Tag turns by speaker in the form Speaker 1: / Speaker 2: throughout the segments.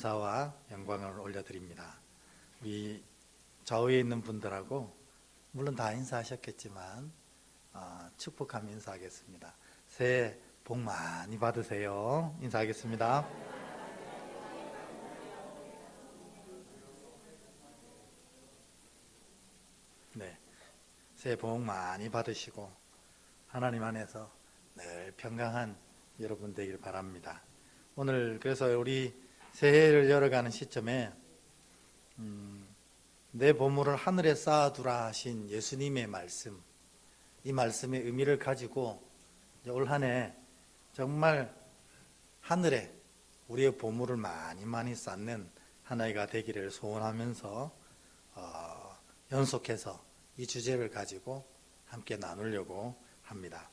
Speaker 1: 감사와 영광을 올려드립니다. 우리 좌우에 있는 분들하고 물론 다 인사하셨겠지만 축복하며 인사하겠습니다. 새해 복 많이 받으세요. 인사하겠습니다. 네, 새해 복 많이 받으시고 하나님 안에서 늘 평강한 여러분 되길 바랍니다. 오늘 그래서 우리 새해를 열어가는 시점에 내 보물을 하늘에 쌓아두라 하신 예수님의 말씀, 이 말씀의 의미를 가지고 올 한 해 정말 하늘에 우리의 보물을 많이 쌓는 한 해가 되기를 소원하면서 연속해서 이 주제를 가지고 함께 나누려고 합니다.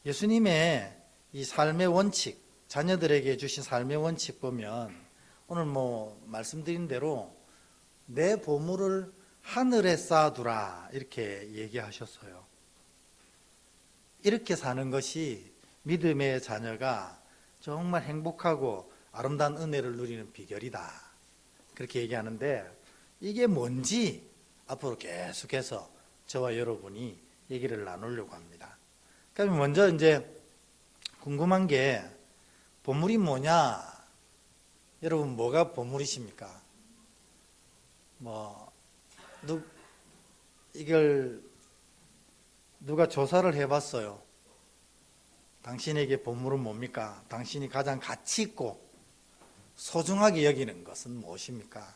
Speaker 1: 예수님의 이 삶의 원칙, 자녀들에게 주신 삶의 원칙 보면 오늘 말씀드린 대로 내 보물을 하늘에 쌓아두라 이렇게 얘기하셨어요. 이렇게 사는 것이 믿음의 자녀가 정말 행복하고 아름다운 은혜를 누리는 비결이다. 그렇게 얘기하는데 이게 뭔지 앞으로 계속해서 저와 여러분이 얘기를 나누려고 합니다. 그럼 먼저 이제 궁금한 게 보물이 뭐냐? 여러분 뭐가 보물이십니까? 이걸 누가 조사를 해봤어요. 당신에게 보물은 뭡니까? 당신이 가장 가치 있고 소중하게 여기는 것은 무엇입니까?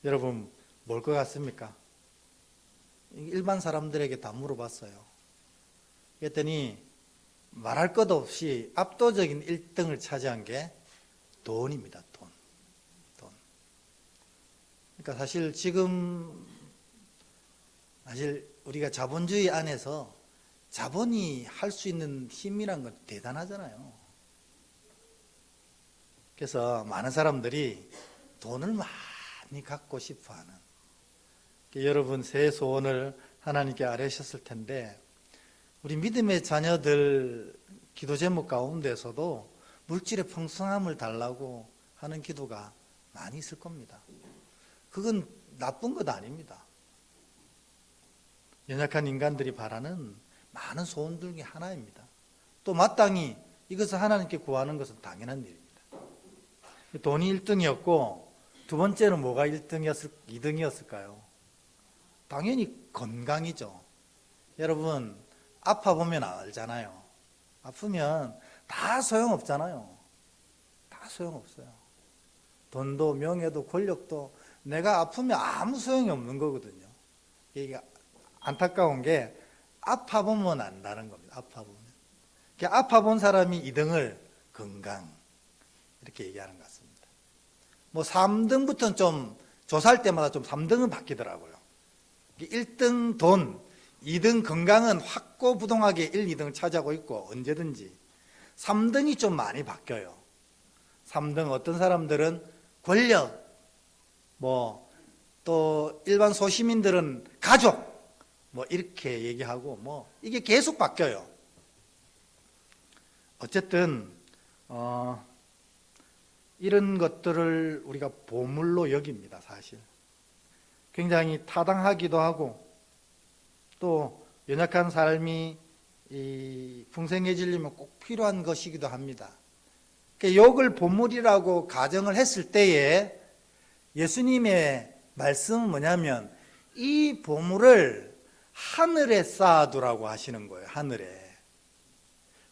Speaker 1: 여러분 뭘 것 같습니까? 일반 사람들에게 다 물어봤어요. 그랬더니 말할 것 없이 압도적인 1등을 차지한 게 돈입니다. 돈. 그러니까 사실 우리가 자본주의 안에서 자본이 할 수 있는 힘이란 건 대단하잖아요. 그래서 많은 사람들이 돈을 많이 갖고 싶어하는, 여러분 새해 소원을 하나님께 아뢰셨을 텐데 우리 믿음의 자녀들 기도 제목 가운데서도 물질의 풍성함을 달라고 하는 기도가 많이 있을 겁니다. 그건 나쁜 것 아닙니다. 연약한 인간들이 바라는 많은 소원들 중에 하나입니다. 또 마땅히 이것을 하나님께 구하는 것은 당연한 일입니다. 돈이 1등이었고 두 번째는 뭐가 2등이었을까요? 당연히 건강이죠. 여러분 아파보면 알잖아요. 아프면 다 소용없잖아요. 다 소용없어요. 돈도 명예도 권력도 내가 아프면 아무 소용이 없는 거거든요. 이게 안타까운 게 아파보면 안다는 겁니다. 아파본 사람이 2등을 건강 이렇게 얘기하는 것 같습니다. 3등부터는 좀 조사할 때마다 좀 3등은 바뀌더라고요. 1등 돈, 2등 건강은 확고부동하게 1, 2등을 차지하고 있고 언제든지 3등이 좀 많이 바뀌어요. 3등 어떤 사람들은 권력, 또 일반 소시민들은 가족, 이렇게 얘기하고 이게 계속 바뀌어요. 어쨌든 이런 것들을 우리가 보물로 여깁니다. 사실 굉장히 타당하기도 하고 또 연약한 삶이 풍성해지려면 꼭 필요한 것이기도 합니다. 이걸 보물이라고 가정을 했을 때에 예수님의 말씀은 뭐냐면 이 보물을 하늘에 쌓아두라고 하시는 거예요. 하늘에.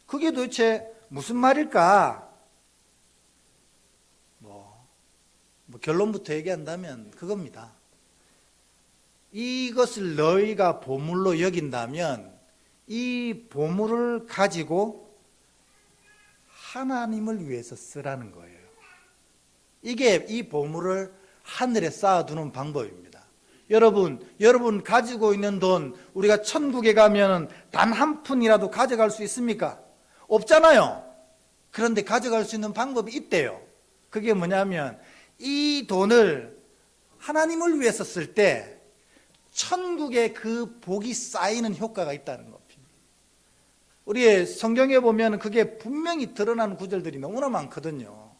Speaker 1: 그게 도대체 무슨 말일까? 결론부터 얘기한다면 그겁니다. 이것을 너희가 보물로 여긴다면 이 보물을 가지고 하나님을 위해서 쓰라는 거예요. 이게 이 보물을 하늘에 쌓아두는 방법입니다. 여러분 가지고 있는 돈 우리가 천국에 가면 단 한 푼이라도 가져갈 수 있습니까? 없잖아요. 그런데 가져갈 수 있는 방법이 있대요. 그게 뭐냐면 이 돈을 하나님을 위해서 쓸 때 천국에 그 복이 쌓이는 효과가 있다는 겁니다. 우리 성경에 보면 그게 분명히 드러나는 구절들이 너무나 많거든요.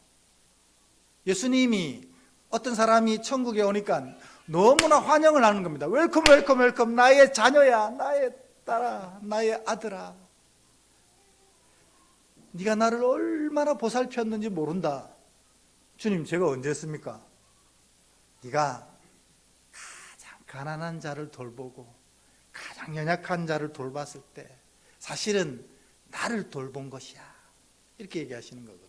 Speaker 1: 예수님이 어떤 사람이 천국에 오니까 너무나 환영을 하는 겁니다. 웰컴 웰컴 웰컴, 나의 자녀야, 나의 딸아, 나의 아들아, 네가 나를 얼마나 보살폈는지 모른다. 주님, 제가 언제 했습니까? 네가 가장 가난한 자를 돌보고 가장 연약한 자를 돌봤을 때 사실은 나를 돌본 것이야, 이렇게 얘기하시는 거거든요.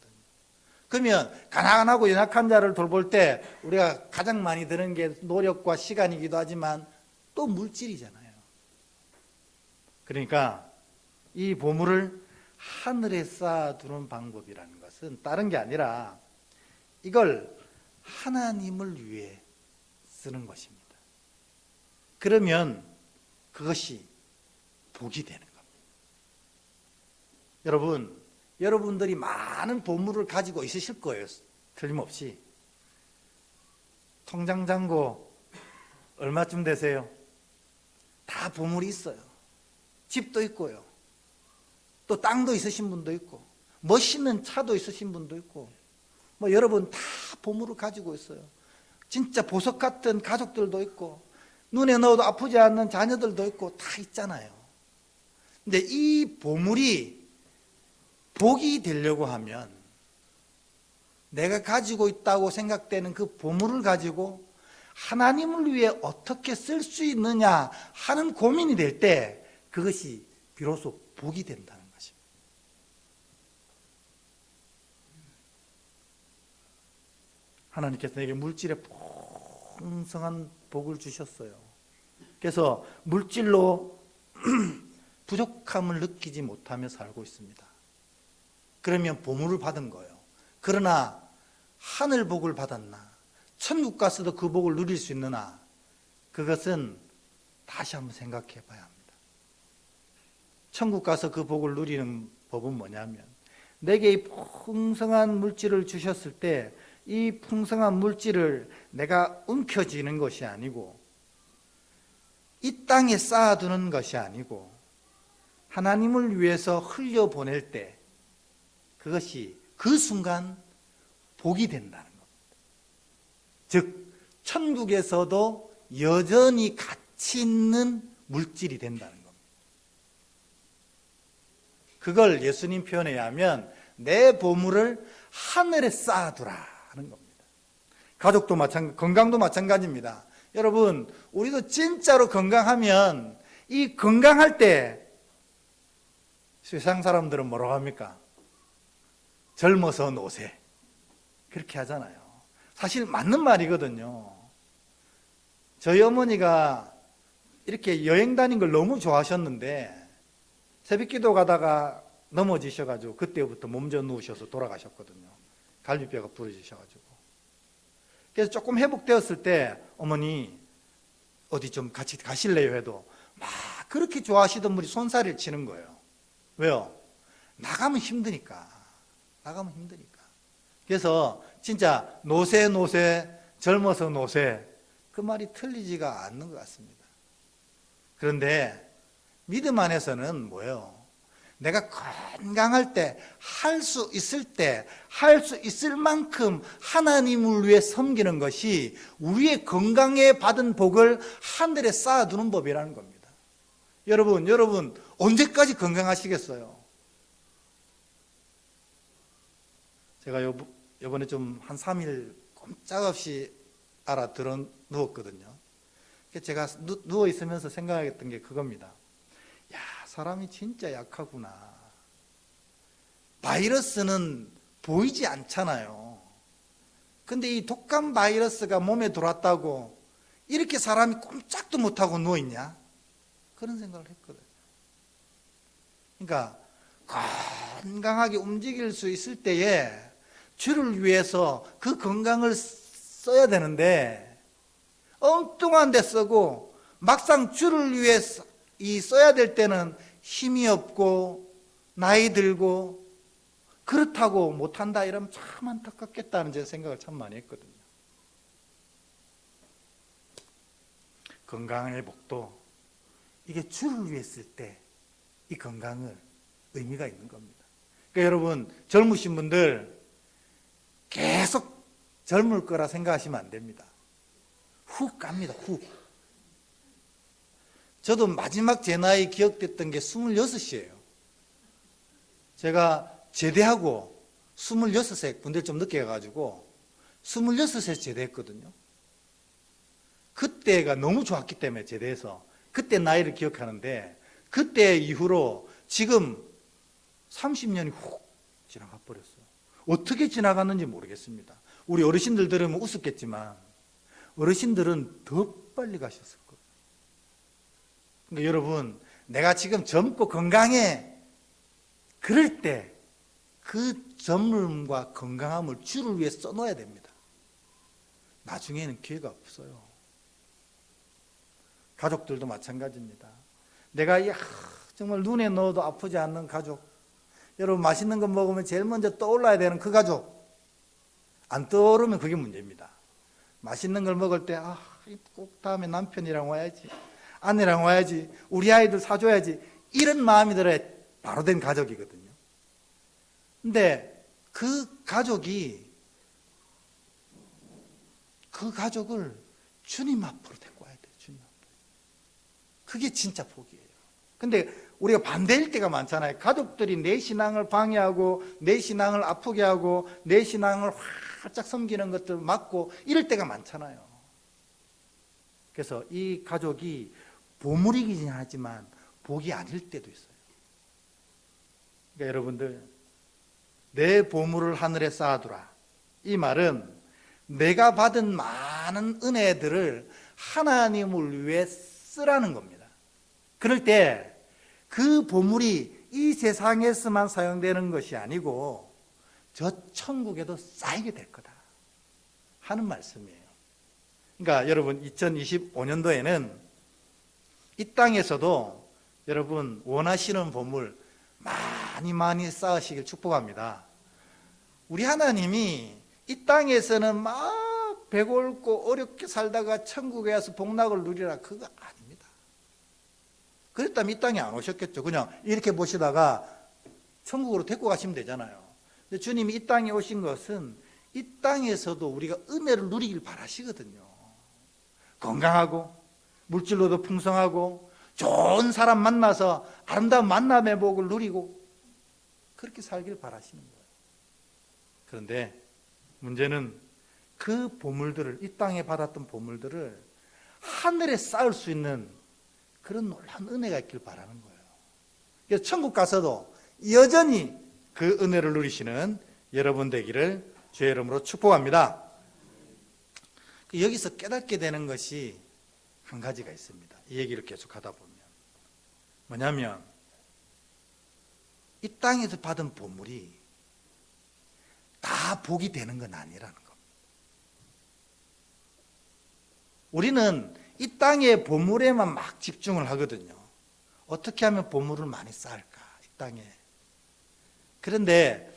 Speaker 1: 그러면 가난하고 연약한 자를 돌볼 때 우리가 가장 많이 드는 게 노력과 시간이기도 하지만 또 물질이잖아요. 그러니까 이 보물을 하늘에 쌓아두는 방법이라는 것은 다른 게 아니라 이걸 하나님을 위해 쓰는 것입니다. 그러면 그것이 복이 되는 겁니다. 여러분들이 많은 보물을 가지고 있으실 거예요. 틀림없이. 통장 잔고 얼마쯤 되세요? 다 보물이 있어요. 집도 있고요. 또 땅도 있으신 분도 있고, 멋있는 차도 있으신 분도 있고, 뭐 여러분 다 보물을 가지고 있어요. 진짜 보석 같은 가족들도 있고, 눈에 넣어도 아프지 않는 자녀들도 있고 다 있잖아요. 근데 이 보물이 복이 되려고 하면 내가 가지고 있다고 생각되는 그 보물을 가지고 하나님을 위해 어떻게 쓸 수 있느냐 하는 고민이 될 때 그것이 비로소 복이 된다는 것입니다. 하나님께서 내게 물질에 풍성한 복을 주셨어요. 그래서 물질로 부족함을 느끼지 못하며 살고 있습니다. 그러면 보물을 받은 거예요. 그러나 하늘 복을 받았나? 천국 가서도 그 복을 누릴 수 있느냐? 그것은 다시 한번 생각해 봐야 합니다. 천국 가서 그 복을 누리는 법은 뭐냐면, 내게 이 풍성한 물질을 주셨을 때 이 풍성한 물질을 내가 움켜쥐는 것이 아니고, 이 땅에 쌓아두는 것이 아니고 하나님을 위해서 흘려보낼 때 그것이 그 순간 복이 된다는 겁니다. 즉 천국에서도 여전히 가치 있는 물질이 된다는 겁니다. 그걸 예수님 표현에 의하면 내 보물을 하늘에 쌓아두라 하는 겁니다. 가족도 마찬가지, 건강도 마찬가지입니다. 여러분, 우리도 진짜로 건강하면, 이 건강할 때 세상 사람들은 뭐라고 합니까? 젊어서 노세, 그렇게 하잖아요. 사실 맞는 말이거든요. 저희 어머니가 이렇게 여행 다닌 걸 너무 좋아하셨는데 새벽기도 가다가 넘어지셔가지고 그때부터 몸져 누우셔서 돌아가셨거든요. 갈비뼈가 부러지셔가지고. 그래서 조금 회복되었을 때 어머니 어디 좀 같이 가실래요 해도 막 그렇게 좋아하시던 분이 손살을 치는 거예요. 왜요? 나가면 힘드니까. 그래서 진짜 노세 젊어서 노세, 그 말이 틀리지가 않는 것 같습니다. 그런데 믿음 안에서는 뭐예요? 내가 건강할 때, 할 수 있을 때, 할 수 있을 만큼 하나님을 위해 섬기는 것이 우리의 건강에 받은 복을 하늘에 쌓아두는 법이라는 겁니다. 여러분 언제까지 건강하시겠어요? 제가 요번에 좀 한 3일 꼼짝없이 알아들어 누웠거든요. 제가 누워 있으면서 생각했던 게 그겁니다. 야, 사람이 진짜 약하구나. 바이러스는 보이지 않잖아요. 근데 이 독감 바이러스가 몸에 들어왔다고 이렇게 사람이 꼼짝도 못하고 누워있냐? 그런 생각을 했거든요. 그러니까 건강하게 움직일 수 있을 때에 주를 위해서 그 건강을 써야 되는데 엉뚱한 데 쓰고 막상 주를 위해 써야 될 때는 힘이 없고 나이 들고 그렇다고 못한다 이러면 참 안타깝겠다는 제 생각을 참 많이 했거든요. 건강의 복도 이게 주를 위해 쓸 때 이 건강은 의미가 있는 겁니다. 그러니까 여러분 젊으신 분들 계속 젊을 거라 생각하시면 안 됩니다. 훅 갑니다. 훅. 저도 마지막 제 나이 기억됐던 게 26이에요. 제가 제대하고 26세, 군대를 좀 늦게 가가지고 26세 제대했거든요. 그때가 너무 좋았기 때문에 제대해서 그때 나이를 기억하는데, 그때 이후로 지금 30년이 훅 지나가 버렸어요. 어떻게 지나갔는지 모르겠습니다. 우리 어르신들 들으면 우습겠지만 어르신들은 더 빨리 가셨을 거예요. 그러니까 여러분, 내가 지금 젊고 건강해, 그럴 때 그 젊음과 건강함을 주를 위해 써놓아야 됩니다. 나중에는 기회가 없어요. 가족들도 마찬가지입니다. 내가 정말 눈에 넣어도 아프지 않는 가족, 여러분 맛있는 거 먹으면 제일 먼저 떠올라야 되는 그 가족, 안 떠오르면 그게 문제입니다. 맛있는 걸 먹을 때 꼭 다음에 남편이랑 와야지, 아내랑 와야지, 우리 아이들 사줘야지, 이런 마음이 들어야 바로 된 가족이거든요. 근데 그 가족을 주님 앞으로 데리고 와야 돼요. 주님 앞으로. 그게 진짜 복이에요. 근데 우리가 반대일 때가 많잖아요. 가족들이 내 신앙을 방해하고 내 신앙을 아프게 하고 내 신앙을 활짝 섬기는 것들 막고 이럴 때가 많잖아요. 그래서 이 가족이 보물이긴 하지만 복이 아닐 때도 있어요. 그러니까 여러분들, 내 보물을 하늘에 쌓아두라, 이 말은 내가 받은 많은 은혜들을 하나님을 위해 쓰라는 겁니다. 그럴 때 그 보물이 이 세상에서만 사용되는 것이 아니고 저 천국에도 쌓이게 될 거다 하는 말씀이에요. 그러니까 여러분, 2025년도에는 이 땅에서도 여러분 원하시는 보물 많이 쌓으시길 축복합니다. 우리 하나님이 이 땅에서는 막 배고프고 어렵게 살다가 천국에 와서 복락을 누리라, 그거 아닙니다. 그랬다면 이 땅에 안 오셨겠죠. 그냥 이렇게 보시다가 천국으로 데리고 가시면 되잖아요. 근데 주님이 이 땅에 오신 것은 이 땅에서도 우리가 은혜를 누리길 바라시거든요. 건강하고 물질로도 풍성하고 좋은 사람 만나서 아름다운 만남의 복을 누리고 그렇게 살길 바라시는 거예요. 그런데 문제는 그 보물들을, 이 땅에 받았던 보물들을 하늘에 쌓을 수 있는 그런 놀라운 은혜가 있길 바라는 거예요. 그래서 천국 가서도 여전히 그 은혜를 누리시는 여러분 되기를 주의 이름으로 축복합니다. 여기서 깨닫게 되는 것이 한 가지가 있습니다. 이 얘기를 계속 하다 보면 뭐냐면, 이 땅에서 받은 보물이 다 복이 되는 건 아니라는 겁니다. 우리는 이 땅의 보물에만 막 집중을 하거든요. 어떻게 하면 보물을 많이 쌓을까, 이 땅에. 그런데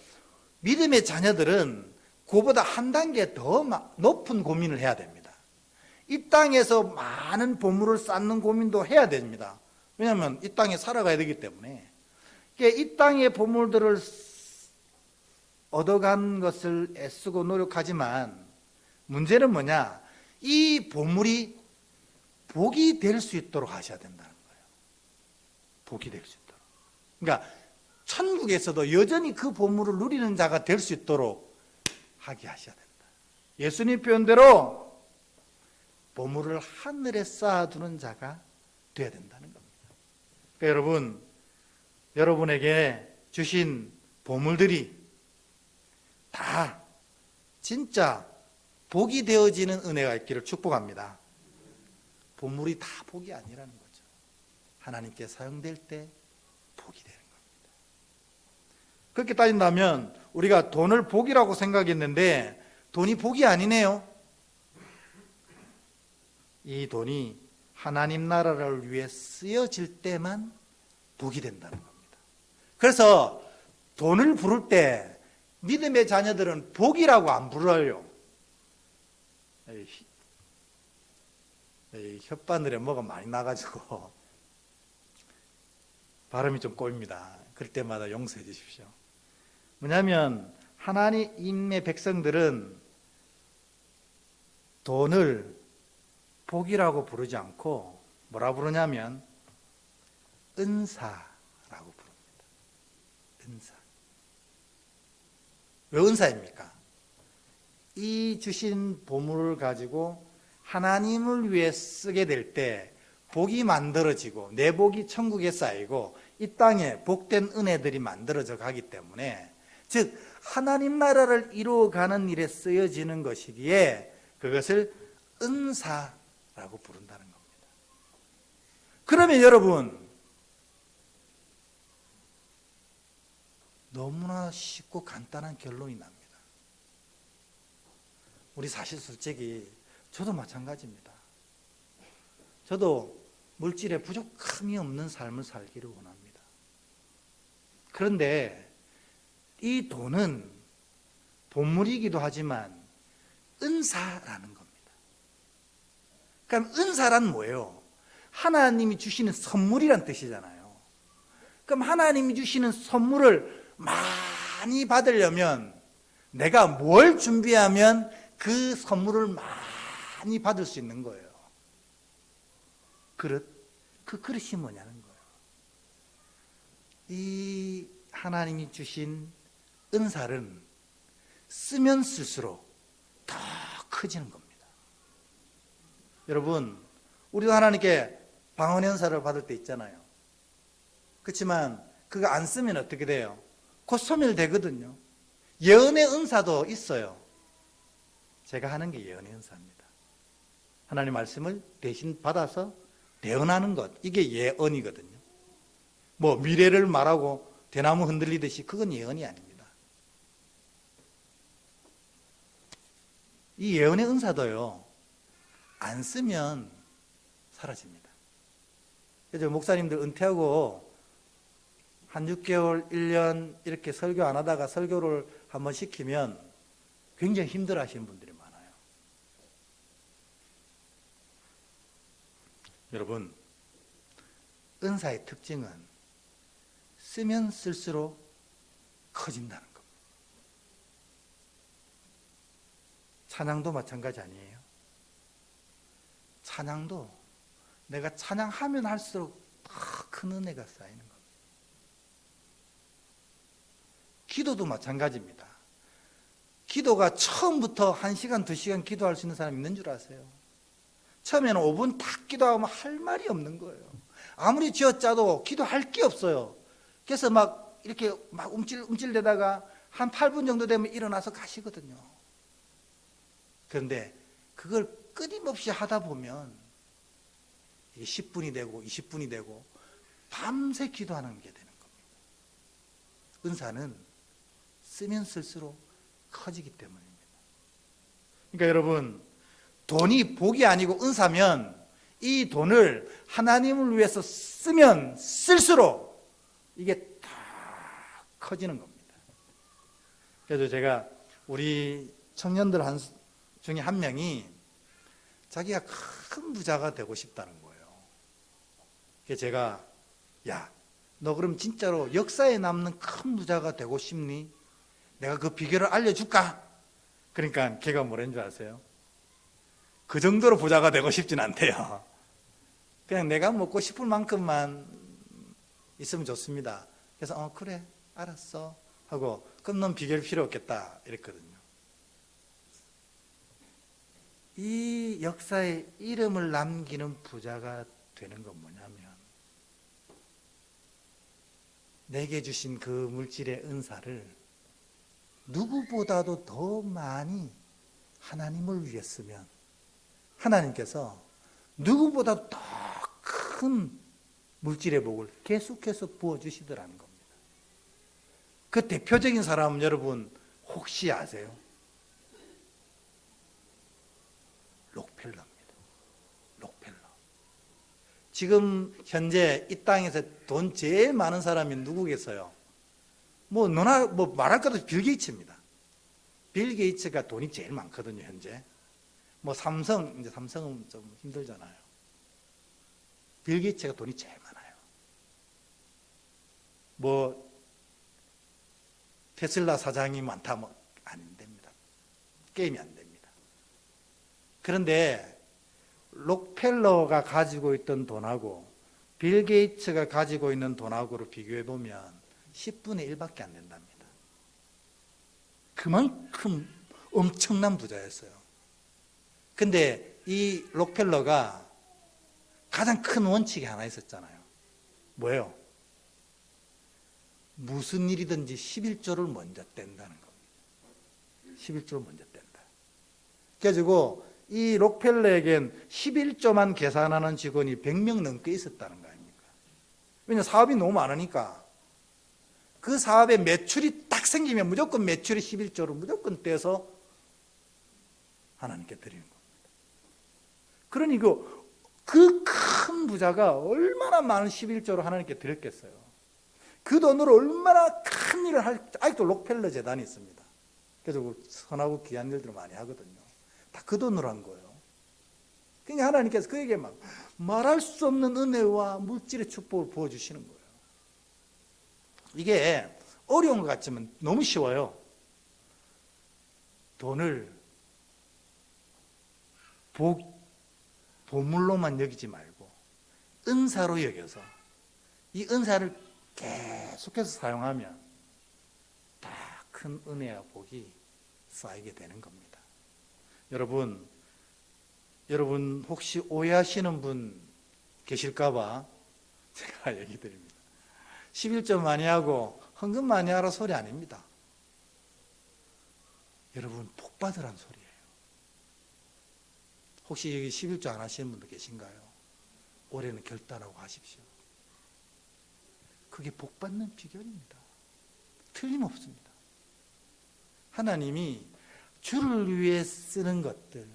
Speaker 1: 믿음의 자녀들은 그보다 한 단계 더 높은 고민을 해야 됩니다. 이 땅에서 많은 보물을 쌓는 고민도 해야 됩니다. 왜냐하면 이 땅에 살아가야 되기 때문에. 이 땅의 보물들을 얻어간 것을 애쓰고 노력하지만 문제는 뭐냐, 이 보물이 복이 될 수 있도록 하셔야 된다는 거예요. 복이 될 수 있도록. 그러니까 천국에서도 여전히 그 보물을 누리는 자가 될 수 있도록 하게 하셔야 된다. 예수님 표현대로 보물을 하늘에 쌓아두는 자가 되어야 된다는 겁니다. 그러니까 여러분, 여러분에게 주신 보물들이 다 진짜 복이 되어지는 은혜가 있기를 축복합니다. 보물이 다 복이 아니라는 거죠. 하나님께 사용될 때 복이 되는 겁니다. 그렇게 따진다면 우리가 돈을 복이라고 생각했는데 돈이 복이 아니네요. 이 돈이 하나님 나라를 위해 쓰여질 때만 복이 된다는 겁니다. 그래서 돈을 부를 때 믿음의 자녀들은 복이라고 안 부르요. 혓바늘에 뭐가 많이 나가지고 발음이 좀 꼬입니다. 그럴 때마다 용서해 주십시오. 뭐냐면 하나님의 백성들은 돈을 복이라고 부르지 않고 뭐라 부르냐면 은사라고 부릅니다. 은사. 왜 은사입니까? 이 주신 보물을 가지고 하나님을 위해 쓰게 될 때 복이 만들어지고 내 복이 천국에 쌓이고 이 땅에 복된 은혜들이 만들어져 가기 때문에, 즉 하나님 나라를 이루어가는 일에 쓰여지는 것이기에 그것을 은사라고 부른다는 겁니다. 그러면 여러분, 너무나 쉽고 간단한 결론이 납니다. 우리 사실 솔직히 저도 마찬가지입니다. 저도 물질에 부족함이 없는 삶을 살기를 원합니다. 그런데 이 돈은 보물이기도 하지만 은사라는 겁니다. 그럼 은사란 뭐예요? 하나님이 주시는 선물이란 뜻이잖아요. 그럼 하나님이 주시는 선물을 많이 받으려면 내가 뭘 준비하면 그 선물을 많이 받을 수 있는 거예요? 그릇. 그 그릇이 뭐냐는 거예요. 이 하나님이 주신 은사는 쓰면 쓸수록 더 커지는 겁니다. 여러분, 우리도 하나님께 방언의 은사를 받을 때 있잖아요. 그렇지만 그거 안 쓰면 어떻게 돼요? 곧 소멸되거든요. 예언의 은사도 있어요. 제가 하는 게 예언의 은사입니다. 하나님 말씀을 대신 받아서 대언하는 것, 이게 예언이거든요. 뭐 미래를 말하고 대나무 흔들리듯이 그건 예언이 아닙니다. 이 예언의 은사도요, 안 쓰면 사라집니다. 그래서 목사님들 은퇴하고 한 6개월, 1년 이렇게 설교 안 하다가 설교를 한번 시키면 굉장히 힘들어 하시는 분들이 많아요. 여러분, 은사의 특징은 쓰면 쓸수록 커진다는 겁니다. 찬양도 마찬가지 아니에요? 찬양도 내가 찬양하면 할수록 더 큰 은혜가 쌓이는 겁니다. 기도도 마찬가지입니다. 기도가 처음부터 1시간, 2시간 기도할 수 있는 사람 있는 줄 아세요? 처음에는 5분 딱 기도하면 할 말이 없는 거예요. 아무리 쥐어짜도 기도할 게 없어요. 그래서 막 이렇게 막 움찔움찔대다가 한 8분 정도 되면 일어나서 가시거든요. 그런데 그걸 끊임없이 하다 보면 10분이 되고 20분이 되고 밤새 기도하는 게 되는 겁니다. 은사는 쓰면 쓸수록 커지기 때문입니다. 그러니까 여러분, 돈이 복이 아니고 은사면 이 돈을 하나님을 위해서 쓰면 쓸수록 이게 다 커지는 겁니다. 그래서 제가 우리 청년들 중에 한 명이 자기가 큰 부자가 되고 싶다는 거예요. 그래서 제가, 야, 너 그럼 진짜로 역사에 남는 큰 부자가 되고 싶니? 내가 그 비결을 알려줄까? 그러니까 걔가 뭐라는 줄 아세요? 그 정도로 부자가 되고 싶진 않대요. 그냥 내가 먹고 싶을 만큼만 있으면 좋습니다. 그래서 그래 알았어 하고, 그럼 넌 비결 필요 없겠다 이랬거든요. 이 역사에 이름을 남기는 부자가 되는 건 뭐냐면, 내게 주신 그 물질의 은사를 누구보다도 더 많이 하나님을 위해 쓰면 하나님께서 누구보다 더 큰 물질의 복을 계속해서 부어주시더라는 겁니다. 그 대표적인 사람은 여러분 혹시 아세요? 록펠러입니다. 록펠러. 지금 현재 이 땅에서 돈 제일 많은 사람이 누구겠어요? 뭐 너나 뭐 말할 것도 빌 게이츠입니다. 빌 게이츠가 돈이 제일 많거든요, 현재. 뭐 삼성, 이제 삼성은 좀 힘들잖아요. 빌 게이츠가 돈이 제일 많아요. 뭐 테슬라 사장이 많다, 뭐 안 됩니다. 게임이 안 됩니다. 그런데 록펠러가 가지고 있던 돈하고 빌 게이츠가 가지고 있는 돈하고를 비교해 보면 10분의 1밖에 안 된답니다. 그만큼 엄청난 부자였어요. 근데 이 록펠러가 가장 큰 원칙이 하나 있었잖아요. 뭐예요? 무슨 일이든지 11조를 먼저 뗀다는 겁니다. 11조를 먼저 뗀다. 그래가지고 이 록펠러에겐 11조만 계산하는 직원이 100명 넘게 있었다는 거 아닙니까? 왜냐하면 사업이 너무 많으니까. 그 사업에 매출이 딱 생기면 무조건 매출이 11조를 무조건 떼서 하나님께 드리는 겁니다. 그러니 그 큰 부자가 얼마나 많은 11조를 하나님께 드렸겠어요. 그 돈으로 얼마나 큰 일을 아직도 록펠러 재단이 있습니다. 그래서 선하고 귀한 일들을 많이 하거든요. 다 그 돈으로 한 거예요. 그러니까 하나님께서 그에게 막 말할 수 없는 은혜와 물질의 축복을 부어주시는 거예요. 이게 어려운 것 같지만 너무 쉬워요. 돈을 보물로만 여기지 말고 은사로 여겨서 이 은사를 계속해서 사용하면 다 큰 은혜와 복이 쌓이게 되는 겁니다. 여러분 혹시 오해하시는 분 계실까봐 제가 얘기 드립니다. 11조 많이 하고 헌금 많이 하라 소리 아닙니다. 여러분 복 받으란 소리예요. 혹시 여기 11조 안 하시는 분도 계신가요? 올해는 결단하고 하십시오. 그게 복 받는 비결입니다. 틀림없습니다. 하나님이 주를 위해 쓰는 것들,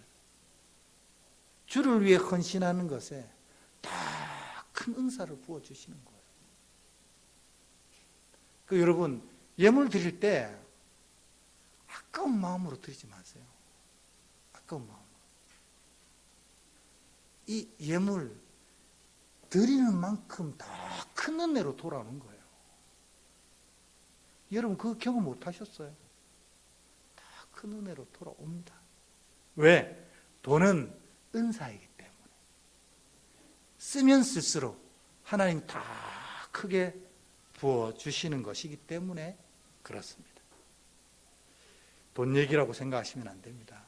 Speaker 1: 주를 위해 헌신하는 것에 다 큰 은사를 부어주시는 거예요. 여러분 예물 드릴 때 아까운 마음으로 드리지 마세요. 아까운 마음. 이 예물 드리는 만큼 다 큰 은혜로 돌아오는 거예요. 여러분 그 경험 못 하셨어요? 다 큰 은혜로 돌아옵니다. 왜? 돈은 은사이기 때문에. 쓰면 쓸수록 하나님 다 크게 부어주시는 것이기 때문에 그렇습니다. 돈 얘기라고 생각하시면 안 됩니다.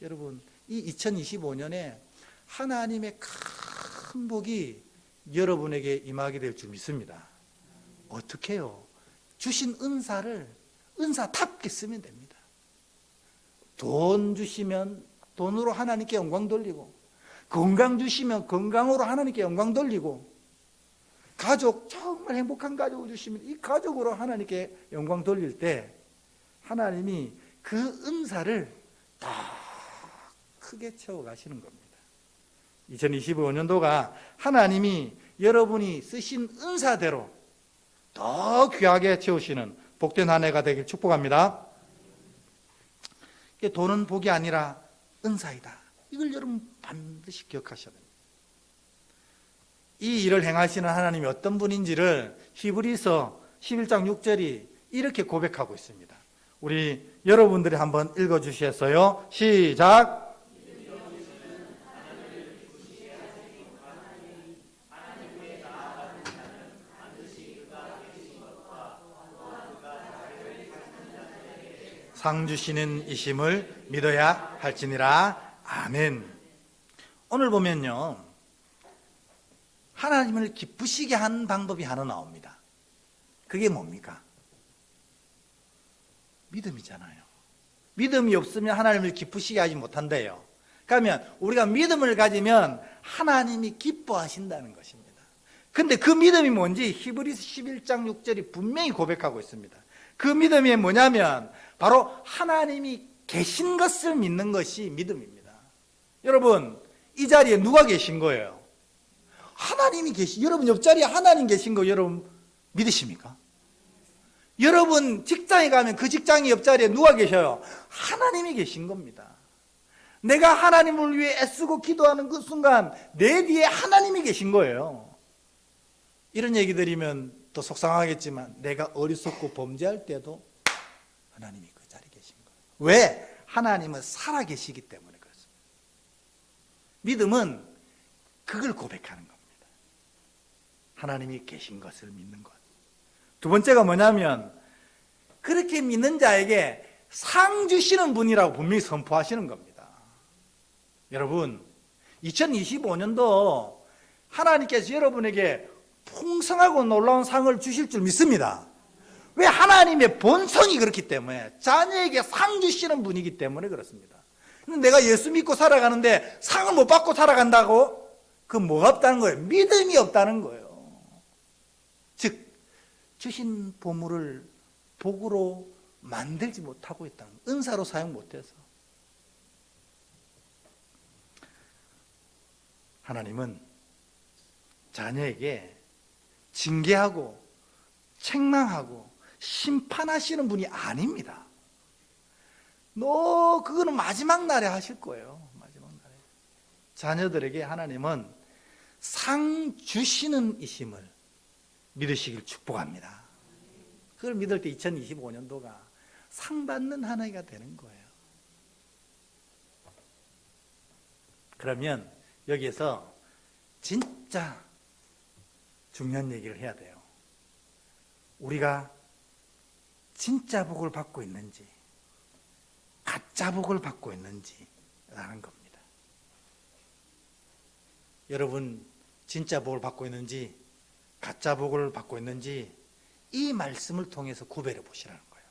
Speaker 1: 여러분 이 2025년에 하나님의 큰 복이 여러분에게 임하게 될 줄 믿습니다. 어떻게 해요? 주신 은사를 은사답게 쓰면 됩니다. 돈 주시면 돈으로 하나님께 영광 돌리고, 건강 주시면 건강으로 하나님께 영광 돌리고, 가족, 정말 행복한 가족을 주시면 이 가족으로 하나님께 영광 돌릴 때 하나님이 그 은사를 다 크게 채워가시는 겁니다. 2025년도가 하나님이 여러분이 쓰신 은사대로 더 귀하게 채우시는 복된 한 해가 되길 축복합니다. 돈은 복이 아니라 은사이다. 이걸 여러분 반드시 기억하셔야 됩니다. 이 일을 행하시는 하나님이 어떤 분인지를 히브리서 11장 6절이 이렇게 고백하고 있습니다. 우리 여러분들이 한번 읽어주시겠어요? 시작! 상 주시는 이심을 믿어야 할지니라. 아멘. 오늘 보면요, 하나님을 기쁘시게 하는 방법이 하나 나옵니다. 그게 뭡니까? 믿음이잖아요. 믿음이 없으면 하나님을 기쁘시게 하지 못한대요. 그러면 우리가 믿음을 가지면 하나님이 기뻐하신다는 것입니다. 근데 그 믿음이 뭔지 히브리서 11장 6절이 분명히 고백하고 있습니다. 그 믿음이 뭐냐면 바로 하나님이 계신 것을 믿는 것이 믿음입니다. 여러분 이 자리에 누가 계신 거예요? 하나님이 여러분 옆자리에 하나님 계신 거 여러분 믿으십니까? 여러분 직장에 가면 그 직장의 옆자리에 누가 계셔요? 하나님이 계신 겁니다. 내가 하나님을 위해 애쓰고 기도하는 그 순간 내 뒤에 하나님이 계신 거예요. 이런 얘기 드리면 더 속상하겠지만 내가 어리석고 범죄할 때도 하나님이 그 자리에 계신 거예요. 왜? 하나님은 살아계시기 때문에 그렇습니다. 믿음은 그걸 고백하는 겁니다. 하나님이 계신 것을 믿는 것. 두 번째가 뭐냐면 그렇게 믿는 자에게 상 주시는 분이라고 분명히 선포하시는 겁니다. 여러분, 2025년도 하나님께서 여러분에게 풍성하고 놀라운 상을 주실 줄 믿습니다. 왜? 하나님의 본성이 그렇기 때문에, 자녀에게 상 주시는 분이기 때문에 그렇습니다. 내가 예수 믿고 살아가는데 상을 못 받고 살아간다고? 그건 뭐가 없다는 거예요? 믿음이 없다는 거예요. 즉, 주신 보물을 복으로 만들지 못하고 있다는 거예요. 은사로 사용 못해서. 하나님은 자녀에게 징계하고 책망하고 심판하시는 분이 아닙니다. 그거는 마지막 날에 하실 거예요. 마지막 날에. 자녀들에게 하나님은 상 주시는 이심을 믿으시길 축복합니다. 그걸 믿을 때 2025년도가 상 받는 한 해가 되는 거예요. 그러면 여기에서 진짜 중요한 얘기를 해야 돼요. 우리가 진짜 복을 받고 있는지 가짜 복을 받고 있는지라는 겁니다. 여러분, 진짜 복을 받고 있는지 가짜 복을 받고 있는지 이 말씀을 통해서 구별해 보시라는 거예요.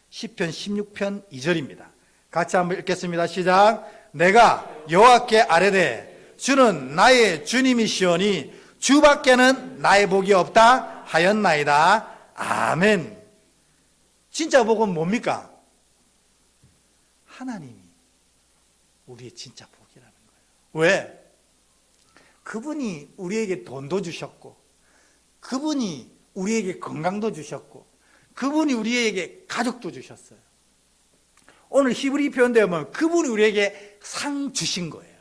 Speaker 1: 시편 16편 2절입니다. 같이 한번 읽겠습니다. 시작. 내가 여호와께 아뢰되 주는 나의 주님이시오니 주밖에는 나의 복이 없다 하였나이다. 아멘. 진짜 복은 뭡니까? 하나님이 우리의 진짜 복이라는 거예요. 왜? 그분이 우리에게 돈도 주셨고, 그분이 우리에게 건강도 주셨고, 그분이 우리에게 가족도 주셨어요. 오늘 히브리 표현대에 보면 그분이 우리에게 상 주신 거예요.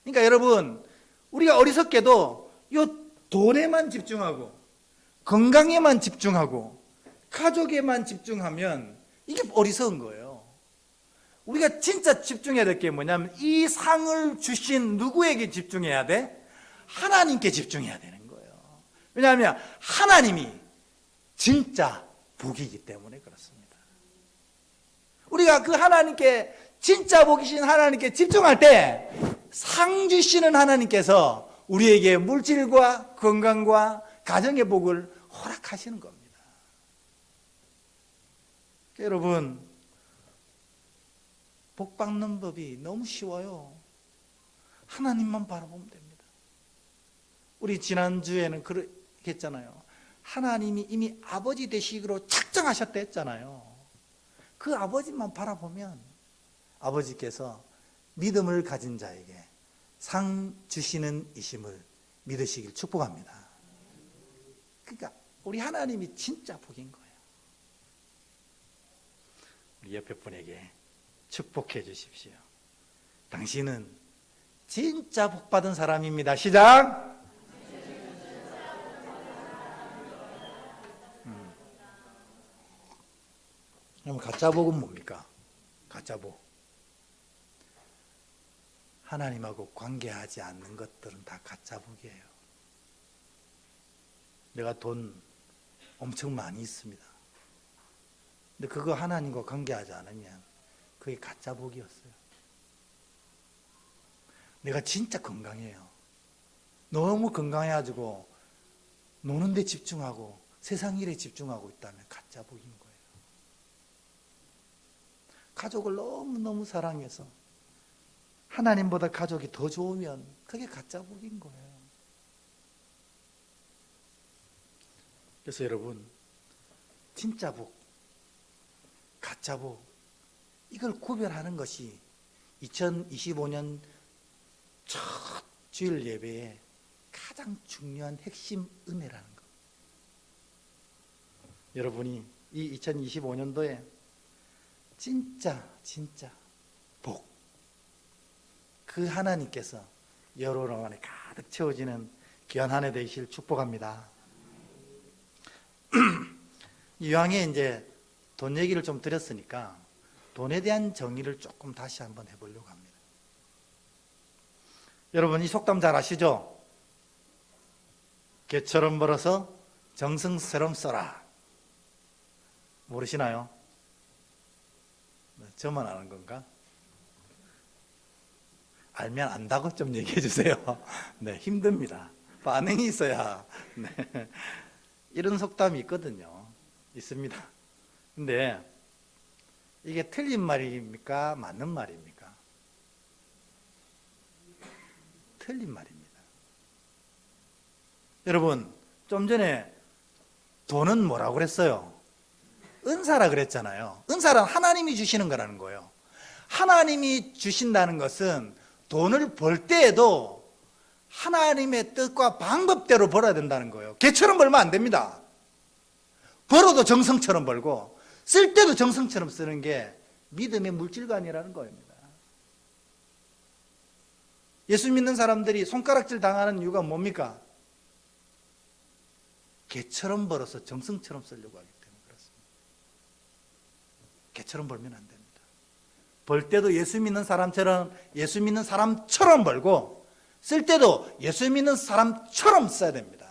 Speaker 1: 그러니까 여러분, 우리가 어리석게도 이 돈에만 집중하고 건강에만 집중하고 가족에만 집중하면 이게 어리석은 거예요. 우리가 진짜 집중해야 될 게 뭐냐면 이 상을 주신 누구에게 집중해야 돼? 하나님께 집중해야 되는 거예요. 왜냐하면 하나님이 진짜 복이기 때문에 그렇습니다. 우리가 그 하나님께, 진짜 복이신 하나님께 집중할 때 상 주시는 하나님께서 우리에게 물질과 건강과 가정의 복을 허락하시는 겁니다. 여러분, 복 받는 법이 너무 쉬워요. 하나님만 바라보면 됩니다. 우리 지난주에는 그렇게 했잖아요. 하나님이 이미 아버지 되시기로 작정하셨다 했잖아요. 그 아버지만 바라보면 아버지께서 믿음을 가진 자에게 상 주시는 이심을 믿으시길 축복합니다. 그러니까 우리 하나님이 진짜 복인 거예요. 우리 옆에 분에게 축복해 주십시오. 당신은 진짜 복 받은 사람입니다. 시작. 그럼 가짜 복은 뭡니까? 가짜 복. 하나님하고 관계하지 않는 것들은 다 가짜 복이에요. 내가 돈 엄청 많이 있습니다. 근데 그거 하나님과 관계하지 않으면 그게 가짜 복이었어요. 내가 진짜 건강해요. 너무 건강해가지고 노는 데 집중하고 세상 일에 집중하고 있다면 가짜 복인 거예요. 가족을 너무너무 사랑해서 하나님보다 가족이 더 좋으면 그게 가짜 복인 거예요. 그래서 여러분, 진짜 복, 가짜 복, 이걸 구별하는 것이 2025년 첫 주일 예배의 가장 중요한 핵심 은혜라는 것. 여러분이 이 2025년도에 진짜 복, 그 하나님께서 여러분 안에 가득 채워지는 귀한 한 해 되실 축복합니다. 이왕에 이제 돈 얘기를 좀 드렸으니까 돈에 대한 정의를 조금 다시 한번 해보려고 합니다. 여러분 이 속담 잘 아시죠? 개처럼 벌어서 정성스럼 써라. 모르시나요? 저만 아는 건가? 알면 안다고 좀 얘기해 주세요. 네, 힘듭니다. 반응이 있어야. 네. 이런 속담이 있거든요. 있습니다. 근데 이게 틀린 말입니까? 맞는 말입니까? 틀린 말입니다. 여러분, 좀 전에 돈은 뭐라고 그랬어요? 은사라 그랬잖아요. 은사란 하나님이 주시는 거라는 거예요. 하나님이 주신다는 것은 돈을 벌 때에도 하나님의 뜻과 방법대로 벌어야 된다는 거예요. 개처럼 벌면 안 됩니다. 벌어도 정성처럼 벌고 쓸 때도 정성처럼 쓰는 게 믿음의 물질관이라는 겁니다. 예수 믿는 사람들이 손가락질 당하는 이유가 뭡니까? 개처럼 벌어서 정성처럼 쓰려고 하기 때문에 그렇습니다. 개처럼 벌면 안 됩니다. 벌 때도 예수 믿는 사람처럼 벌고 쓸 때도 예수 믿는 사람처럼 써야 됩니다.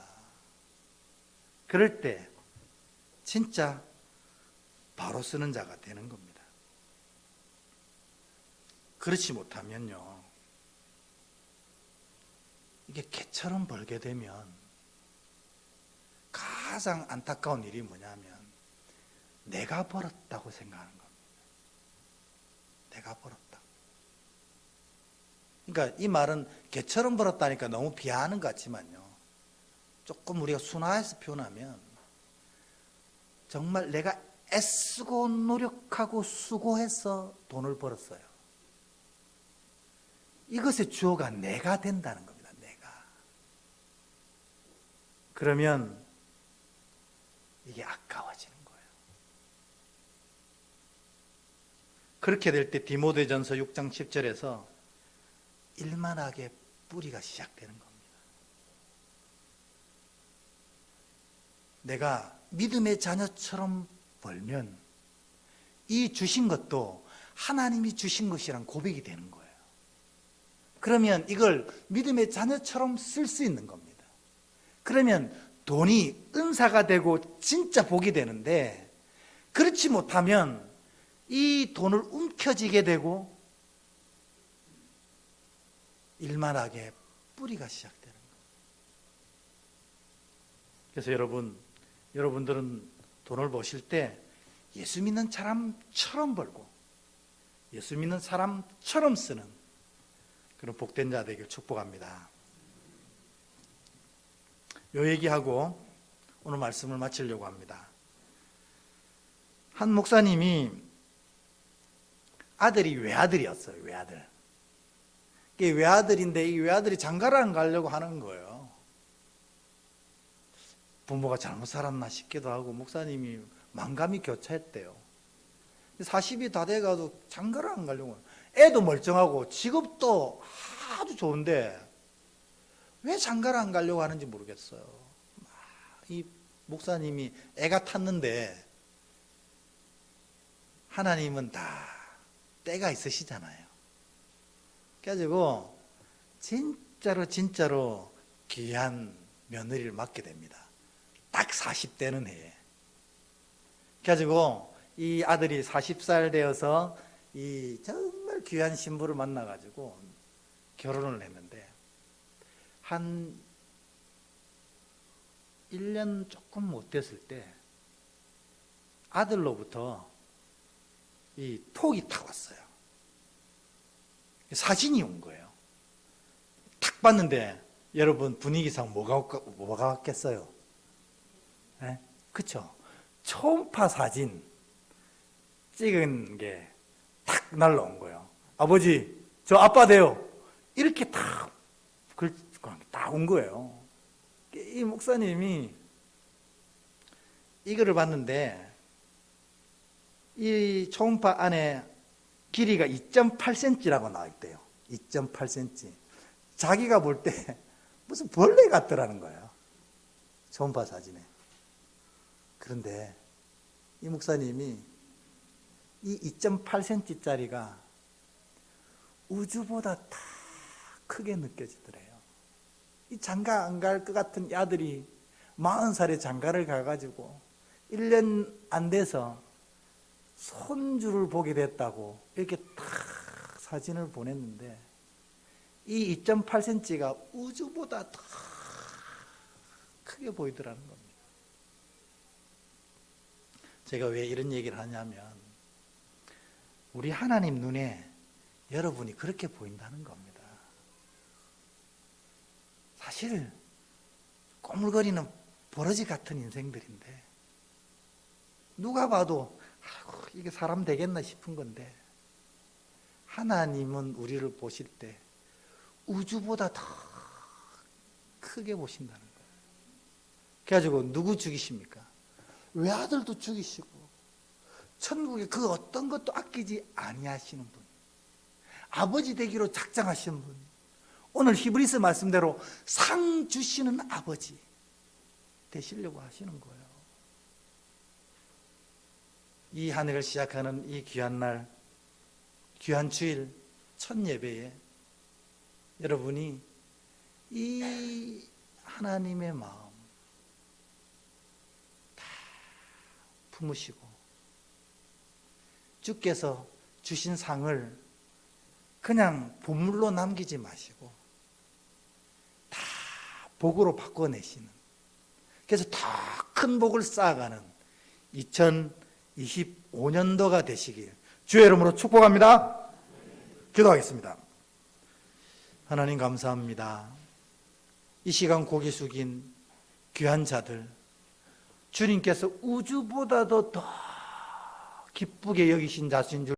Speaker 1: 그럴 때 진짜 바로 쓰는 자가 되는 겁니다. 그렇지 못하면요, 이게 개처럼 벌게 되면 가장 안타까운 일이 뭐냐면 내가 벌었다고 생각하는 겁니다. 내가 벌었다. 그러니까 이 말은 개처럼 벌었다니까 너무 비하하는 것 같지만요, 조금 우리가 순화해서 표현하면 정말 내가 애쓰고 노력하고 수고해서 돈을 벌었어요. 이것의 주어가 내가 된다는 겁니다. 내가. 그러면 이게 아까워지는 거예요. 그렇게 될 때 디모데전서 6장 10절에서 일만하게 뿌리가 시작되는 겁니다. 내가 믿음의 자녀처럼 벌면 이 주신 것도 하나님이 주신 것이란 고백이 되는 거예요. 그러면 이걸 믿음의 자녀처럼 쓸 수 있는 겁니다. 그러면 돈이 은사가 되고 진짜 복이 되는데, 그렇지 못하면 이 돈을 움켜쥐게 되고 일만하게 뿌리가 시작되는 거예요. 그래서 여러분들은 돈을 버실 때 예수 믿는 사람처럼 벌고 예수 믿는 사람처럼 쓰는 그런 복된 자 되길 축복합니다. 요 얘기하고 오늘 말씀을 마치려고 합니다. 한 목사님이 아들이 외아들이었어요. 외아들. 이게 외아들인데 이 외아들이 장가를 안 가려고 하는 거예요. 부모가 잘못 살았나 싶기도 하고 목사님이 만감이 교차했대요. 40이 다 돼가도 장가를 안 가려고. 애도 멀쩡하고 직업도 아주 좋은데 왜 장가를 안 가려고 하는지 모르겠어요. 이 목사님이 애가 탔는데 하나님은 다 때가 있으시잖아요. 그래가지고 진짜로 귀한 며느리를 맡게 됩니다. 딱 40대는 해에. 그래가지고 이 아들이 40살 되어서 이 정말 귀한 신부를 만나가지고 결혼을 했는데 한 1년 조금 못 됐을 때 아들로부터 이 톡이 탁 왔어요. 사진이 온 거예요. 탁 봤는데 여러분 분위기상 뭐가 왔겠어요? 네? 그쵸? 초음파 사진 찍은 게 탁 날라온 거예요. 아버지, 저 아빠 돼요. 이렇게 딱 온 거예요. 이 목사님이 이거를 봤는데 이 초음파 안에 길이가 2.8cm라고 나와 있대요. 2.8cm. 자기가 볼 때 무슨 벌레 같더라는 거예요. 초음파 사진에. 그런데 이 목사님이 이 2.8cm짜리가 우주보다 다 크게 느껴지더래요. 이 장가 안 갈 것 같은 아들이 40살에 장가를 가가지고 1년 안 돼서 손주를 보게 됐다고 이렇게 탁 사진을 보냈는데, 이 2.8cm가 우주보다 더 크게 보이더라는 겁니다. 제가 왜 이런 얘기를 하냐면, 우리 하나님 눈에 여러분이 그렇게 보인다는 겁니다. 사실 꼬물거리는 버러지 같은 인생들인데, 누가 봐도 아이고, 이게 사람 되겠나 싶은 건데, 하나님은 우리를 보실 때 우주보다 더 크게 보신다는 거예요. 그래가지고 누구 죽이십니까? 외아들도 죽이시고 천국에 그 어떤 것도 아끼지 아니하시는 분, 아버지 되기로 작정하시는 분, 오늘 히브리서 말씀대로 상 주시는 아버지 되시려고 하시는 거예요. 이 한 해를 시작하는 이 귀한 날, 귀한 주일 첫 예배에 여러분이 이 하나님의 마음 다 품으시고, 주께서 주신 상을 그냥 보물로 남기지 마시고 다 복으로 바꿔내시는, 그래서 더 큰 복을 쌓아가는 2025년도가 되시길 주의 이름으로 축복합니다. 기도하겠습니다. 하나님 감사합니다. 이 시간 고개 숙인 귀한 자들, 주님께서 우주보다도 더 기쁘게 여기신 자신 줄